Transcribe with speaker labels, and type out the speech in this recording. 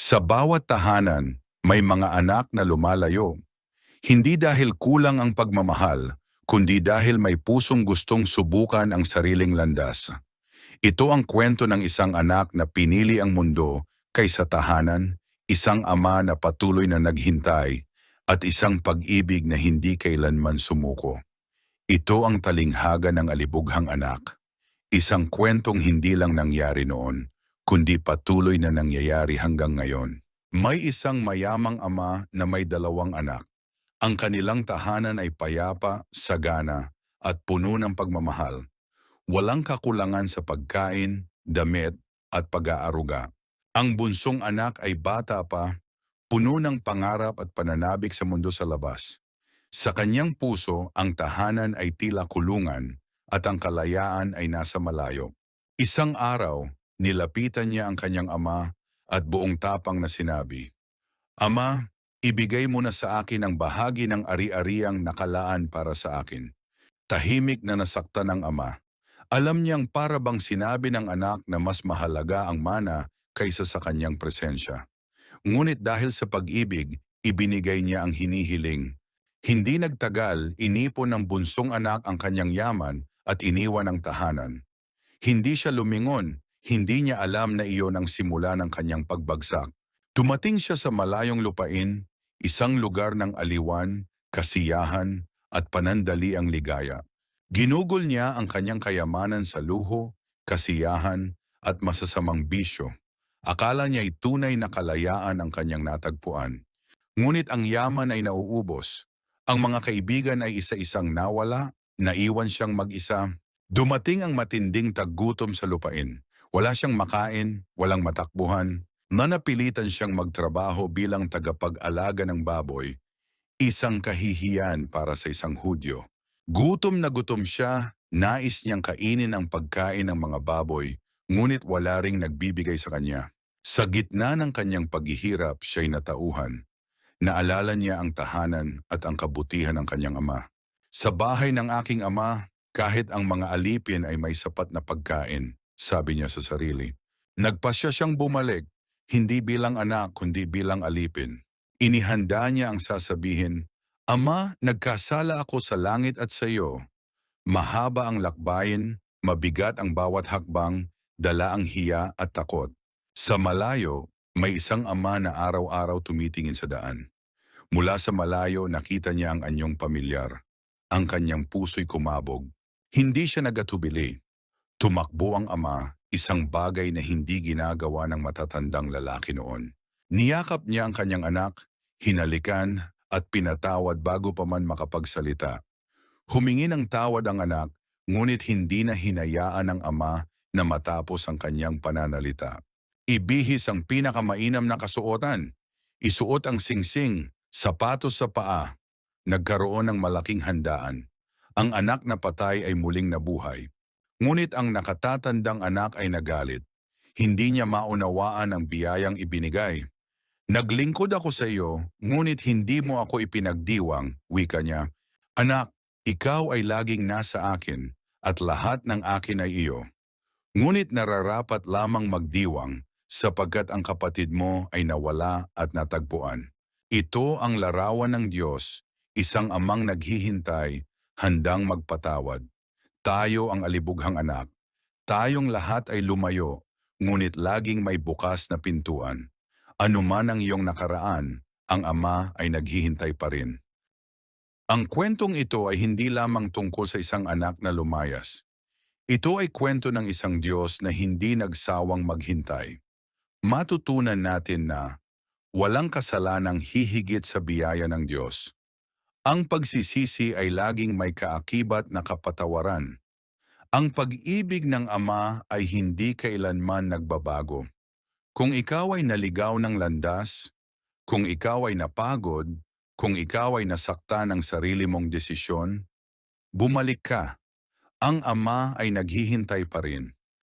Speaker 1: Sa bawat tahanan, may mga anak na lumalayo. Hindi dahil kulang ang pagmamahal, kundi dahil may pusong gustong subukan ang sariling landas. Ito ang kwento ng isang anak na pinili ang mundo kaysa tahanan, isang ama na patuloy na naghintay, at isang pag-ibig na hindi kailanman sumuko. Ito ang talinghaga ng alibughang anak. Isang kwentong hindi lang nangyari noon, kundi patuloy na nangyayari hanggang ngayon. May isang mayamang ama na may dalawang anak. Ang kanilang tahanan ay payapa, sagana, at puno ng pagmamahal. Walang kakulangan sa pagkain, damit, at pag-aaruga. Ang bunsong anak ay bata pa, puno ng pangarap at pananabik sa mundo sa labas. Sa kanyang puso, ang tahanan ay tila kulungan at ang kalayaan ay nasa malayo. Isang araw, nilapitan niya ang kanyang ama at buong tapang na sinabi, "Ama, ibigay mo na sa akin ang bahagi ng ari-ariang nakalaan para sa akin." Tahimik na nasaktan ng ama. Alam niyang para bang sinabi ng anak na mas mahalaga ang mana kaysa sa kanyang presensya. Ngunit dahil sa pag-ibig, ibinigay niya ang hinihiling. Hindi nagtagal, inipon ng bunsong anak ang kanyang yaman at iniwan ang tahanan. Hindi siya lumingon, hindi niya alam na iyon ang simula ng kanyang pagbagsak. Dumating siya sa malayong lupain, isang lugar ng aliwan, kasiyahan, at panandali ang ligaya. Ginugol niya ang kanyang kayamanan sa luho, kasiyahan, at masasamang bisyo. Akala niya'y tunay na kalayaan ang kanyang natagpuan. Ngunit ang yaman ay nauubos. Ang mga kaibigan ay isa-isang nawala, naiwan siyang mag-isa. Dumating ang matinding taggutom sa lupain. Wala siyang makain, walang matakbuhan. Nanapilitan siyang magtrabaho bilang tagapag-alaga ng baboy, isang kahihiyan para sa isang Hudyo. Gutom na gutom siya, nais niyang kainin ang pagkain ng mga baboy, ngunit wala ring nagbibigay sa kanya. Sa gitna ng kanyang paghihirap, siya'y natauhan. Naalala niya ang tahanan at ang kabutihan ng kanyang ama. Sa bahay ng aking ama, kahit ang mga alipin ay may sapat na pagkain, sabi niya sa sarili. Nagpasya siyang bumalik, hindi bilang anak kundi bilang alipin. Inihanda niya ang sasabihin, "Ama, nagkasala ako sa langit at sa iyo." Mahaba ang lakbayin, mabigat ang bawat hakbang, dala ang hiya at takot. Sa malayo, may isang ama na araw-araw tumitingin sa daan. Mula sa malayo, nakita niya ang anyong pamilyar. Ang kanyang puso'y kumabog. Hindi siya nagatubili. Tumakbo ang ama, isang bagay na hindi ginagawa ng matatandang lalaki noon. Niyakap niya ang kanyang anak, hinalikan at pinatawad bago pa man makapagsalita. Humingi ng tawad ang anak, ngunit hindi na hinayaan ng ama na matapos ang kanyang pananalita. Ibihis ang pinakamainam na kasuotan. Isuot ang singsing, sapatos sa paa. Nagkaroon ng malaking handaan. Ang anak na patay ay muling nabuhay. Ngunit ang nakatatandang anak ay nagalit. Hindi niya maunawaan ang biyayang ibinigay. "Naglingkod ako sa iyo, ngunit hindi mo ako ipinagdiwang," wika niya. "Anak, ikaw ay laging nasa akin, at lahat ng akin ay iyo. Ngunit nararapat lamang magdiwang, sapagkat ang kapatid mo ay nawala at natagpuan." Ito ang larawan ng Diyos, isang amang naghihintay, handang magpatawad. Tayo ang alibughang anak. Tayong lahat ay lumayo, ngunit laging may bukas na pintuan. Ano man ang iyong nakaraan, ang Ama ay naghihintay pa rin. Ang kwentong ito ay hindi lamang tungkol sa isang anak na lumayas. Ito ay kwento ng isang Diyos na hindi nagsawang maghintay. Matutunan natin na walang kasalanang hihigit sa biyaya ng Diyos. Ang pagsisisi ay laging may kaakibat na kapatawaran. Ang pag-ibig ng Ama ay hindi kailanman nagbabago. Kung ikaw ay naligaw ng landas, kung ikaw ay napagod, kung ikaw ay nasaktan ng sarili mong desisyon, bumalik ka. Ang Ama ay naghihintay pa rin.